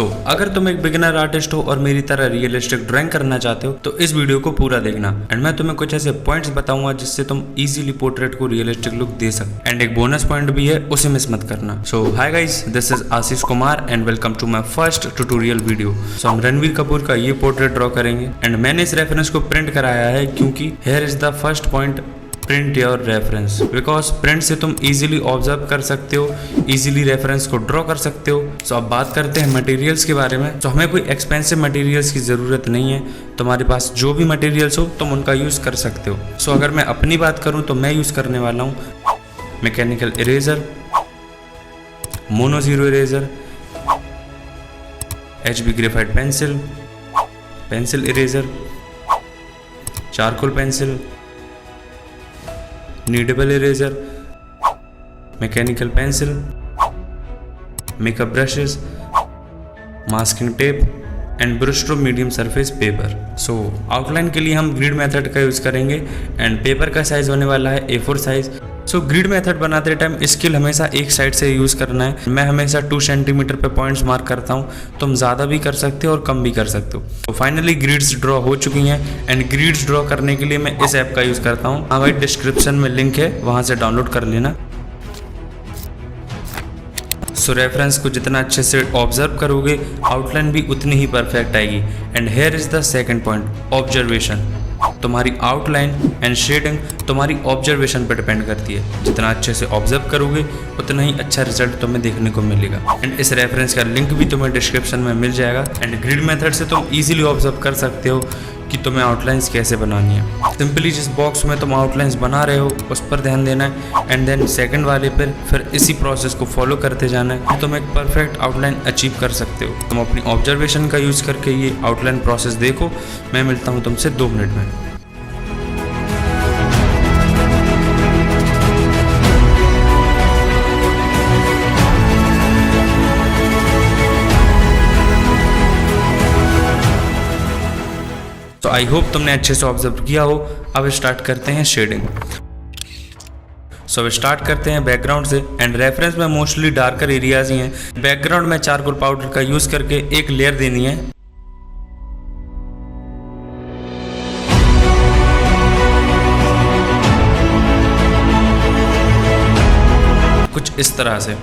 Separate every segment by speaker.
Speaker 1: अगर तुम एक बिगिनर आर्टिस्ट हो और मेरी तरह रियलिस्टिक ड्राइंग करना चाहते हो तो इस वीडियो को पूरा देखना एंड मैं तुम्हें कुछ ऐसे पॉइंट्स बताऊंगा जिससे तुम इजीली पोर्ट्रेट को रियलिस्टिक लुक दे सकते। एंड एक बोनस पॉइंट भी है, उसे मिस मत करना। Hi guys, this is Ashish Kumar and welcome to my first tutorial video. हम रणवीर कपूर का ये पोर्ट्रेट ड्रॉ करेंगे एंड मैंने इस रेफरेंस को प्रिंट कराया है क्योंकि here is the first point, print your reference, because print से तुम इजीली ऑब्जर्व कर सकते हो, इजीली रेफरेंस को ड्रॉ कर सकते हो। अब बात करते हैं मटेरियल्स के बारे में। हमें कोई एक्सपेंसिव मटेरियल्स की ज़रूरत नहीं है, तुम्हारे पास जो भी मटेरियल्स हो तुम उनका यूज़ कर सकते हो। अगर मैं अपनी बात करूँ तो मैं यूज़ करने वाला हूँ mechanical eraser, mono zero eraser, HB graphite pencil, pencil eraser, charcoal pencil, needable eraser, mechanical pencil, makeup brushes, masking tape and brush stroke medium surface paper. Outline के लिए हम ग्रिड मेथड का यूज़ करेंगे and paper का size होने वाला है A4 size. Grid method बनाते टाइम स्केल हमेशा एक साइड से यूज़ करना है। मैं हमेशा 2 सेंटीमीटर पे पॉइंट्स मार्क करता हूँ, तुम ज़्यादा भी कर सकते हो और कम भी कर सकते हो। फाइनली ग्रिड्स ड्रॉ हो चुकी हैं एंड ग्रिड्स ड्रॉ करने के लिए मैं इस ऐप का यूज़ करता हूँ। हाँ भाई, डिस्क्रिप्शन में लिंक है, वहाँ से डाउनलोड कर लेना। रेफरेंस को जितना अच्छे से ऑब्जर्व करोगे आउटलाइन भी उतनी ही परफेक्ट आएगी। And here is the second point, observation. तुम्हारी आउटलाइन एंड शेडिंग तुम्हारी ऑब्जर्वेशन पर डिपेंड करती है। जितना अच्छे से ऑब्जर्व करोगे उतना ही अच्छा रिजल्ट तुम्हें देखने को मिलेगा। एंड इस रेफरेंस का लिंक भी तुम्हें डिस्क्रिप्शन में मिल जाएगा। एंड ग्रिड मेथड से तुम इजीली ऑब्जर्व कर सकते हो कि तुम्हें आउटलाइंस कैसे बनानी है। सिंपली जिस बॉक्स में तुम आउटलाइंस बना रहे हो उस पर ध्यान देना है एंड देन सेकंड वाले पर फिर इसी प्रोसेस को फॉलो करते जाना है। तुम एक परफेक्ट आउटलाइन अचीव कर सकते हो। तुम अपनी ऑब्जर्वेशन का यूज़ करके ये आउटलाइन प्रोसेस देखो। मैं मिलता हूँ तुमसे 2 मिनट में। आई होप तुमने अच्छे से ऑब्जर्व किया हो। अब स्टार्ट करते हैं शेडिंग। स्टार्ट करते हैं बैकग्राउंड से एंड रेफरेंस में मोस्टली डार्कर एरियाज ही हैं। बैकग्राउंड में चारकोल पाउडर का यूज़ करके एक लेयर देनी है। कुछ इस तरह से।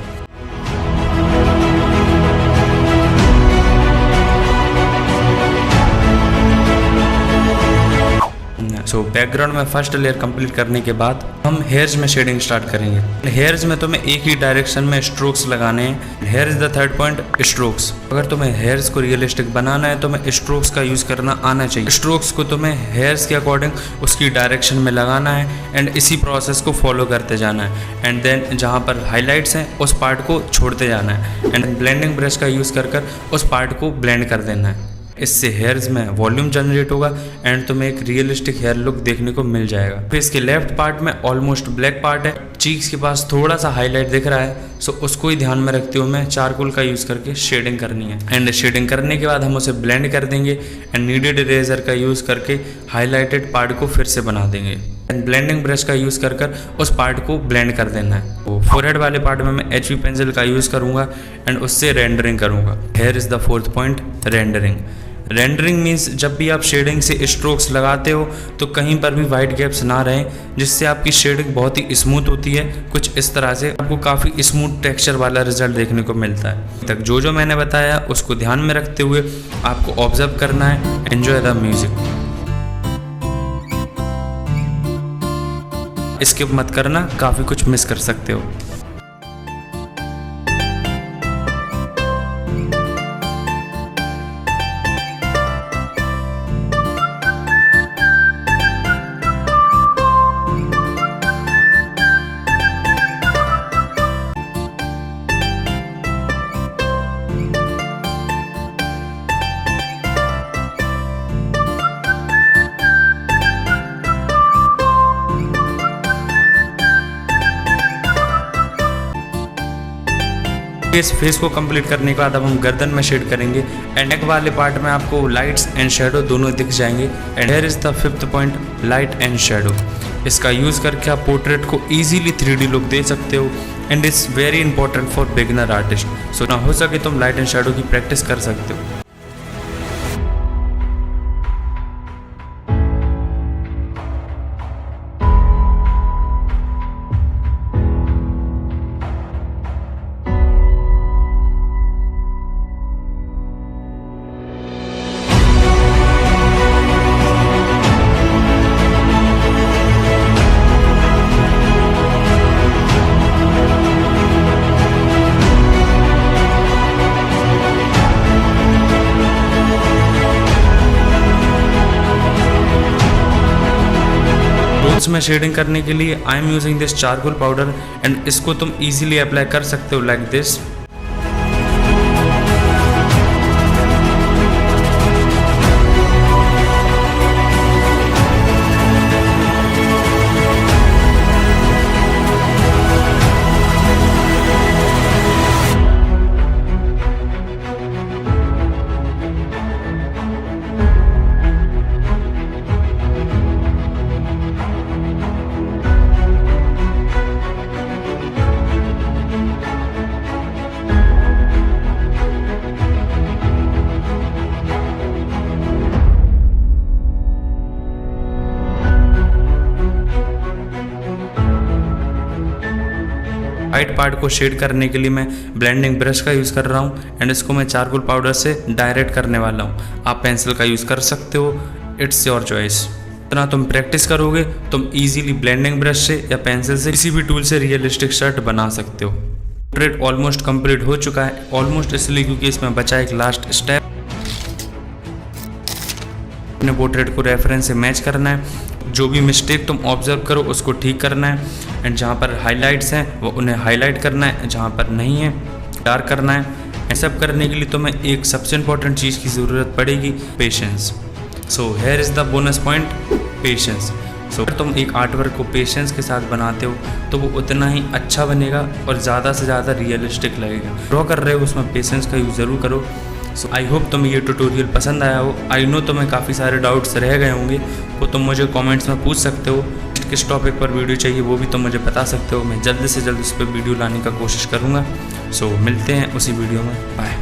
Speaker 1: बैकग्राउंड में फर्स्ट लेयर कंप्लीट करने के बाद हम हेयर्स में शेडिंग स्टार्ट करेंगे। हेयर्स में तुम्हें एक ही डायरेक्शन में स्ट्रोक्स लगाने हैं। Here is the third point, strokes. अगर तुम्हें हेयर्स को रियलिस्टिक बनाना है तो तुम्हें स्ट्रोक्स का यूज़ करना आना चाहिए। स्ट्रोक्स को तुम्हें हेयर्स के अकॉर्डिंग उसकी डायरेक्शन में लगाना है एंड इसी प्रोसेस को फॉलो करते जाना है। एंड देन जहाँ पर हाईलाइट्स हैं उस पार्ट को छोड़ते जाना है एंड ब्लेंडिंग ब्रश का यूज़ कर उस पार्ट को ब्लेंड कर देना है। इससे हेयर्स में वॉल्यूम जनरेट होगा एंड तुम्हें एक रियलिस्टिक हेयर लुक देखने को मिल जाएगा। फेस के लेफ्ट पार्ट में ऑलमोस्ट ब्लैक पार्ट है, चीक्स के पास थोड़ा सा हाईलाइट दिख रहा है। उसको ही ध्यान में रखते हुए मैं चारकोल का यूज़ करके शेडिंग करनी है। एंड शेडिंग करने के बाद हम उसे ब्लेंड कर देंगे एंड नीडेड इरेजर का यूज़ करके हाईलाइटेड पार्ट को फिर से बना देंगे। एंड ब्लेंडिंग ब्रश का यूज़ कर उस पार्ट को ब्लेंड कर देना है। फोरहेड वाले पार्ट में मैं HB पेंसिल का यूज़ करूँगा एंड उससे रेंडरिंग करूँगा। Hair is the fourth point, rendering. Rendering means जब भी आप शेडिंग से स्ट्रोक्स लगाते हो तो कहीं पर भी वाइट गैप्स ना रहें, जिससे आपकी शेडिंग बहुत ही स्मूथ होती है। कुछ इस तरह से आपको काफ़ी स्मूथ टेक्सचर वाला रिजल्ट देखने को मिलता है। तक जो मैंने बताया उसको ध्यान में रखते हुए आपको ऑब्जर्व करना है। Enjoy the music. स्किप मत करना, काफ़ी कुछ मिस कर सकते हो। इस फेस को कंप्लीट करने के बाद अब हम गर्दन में शेड करेंगे एंड नेक वाले पार्ट में आपको लाइट्स एंड शेडो दोनों दिख जाएंगे। And here is the fifth point, light and shadow. इसका यूज़ करके आप पोर्ट्रेट को इजीली 3D लुक दे सकते हो and it's very important for beginner artist. So ना हो सके तुम लाइट एंड शेडो की प्रैक्टिस कर सकते हो। में शेडिंग करने के लिए I am using this charcoal powder and इसको तुम इजीली अप्लाई कर सकते हो लाइक दिस। वाइट पार्ट को शेड करने के लिए मैं ब्लेंडिंग ब्रश का यूज़ कर रहा हूँ एंड इसको मैं चारकोल पाउडर से डायरेक्ट करने वाला हूँ। आप पेंसिल का यूज़ कर सकते हो, इट्स योर चॉइस। इतना तुम प्रैक्टिस करोगे तुम इजीली ब्लेंडिंग ब्रश से या पेंसिल से किसी भी टूल से रियलिस्टिक शर्ट बना सकते हो। पोर्ट्रेट ऑलमोस्ट कंप्लीट हो चुका है, ऑलमोस्ट इसलिए क्योंकि इसमें बचा एक लास्ट स्टेप। अपने पोर्ट्रेट को रेफरेंस से मैच करना है, जो भी मिस्टेक तुम ऑब्जर्व करो उसको ठीक करना है एंड जहाँ पर हाइलाइट्स हैं वो उन्हें हाईलाइट करना है, जहाँ पर नहीं है डार्क करना है। ये सब करने के लिए तुम्हें एक सबसे इम्पोर्टेंट चीज़ की ज़रूरत पड़ेगी, patience. So here is the bonus point, patience. So अगर तुम एक आर्ट वर्क को पेशेंस के साथ बनाते हो तो वो उतना ही अच्छा बनेगा और ज़्यादा से ज़्यादा रियलिस्टिक लगेगा। ड्रॉ कर रहे हो उसमें पेशेंस का यूज़ ज़रूर करो। सो आई होप तुम्हें ये ट्यूटोरियल पसंद आया हो। आई नो तुम्हें काफ़ी सारे डाउट्स रह गए होंगे, वो तुम मुझे कमेंट्स में पूछ सकते हो। किस टॉपिक पर वीडियो चाहिए वो भी तुम मुझे बता सकते हो। मैं जल्द से जल्द उस पर वीडियो लाने का कोशिश करूँगा। सो मिलते हैं उसी वीडियो में, बाय।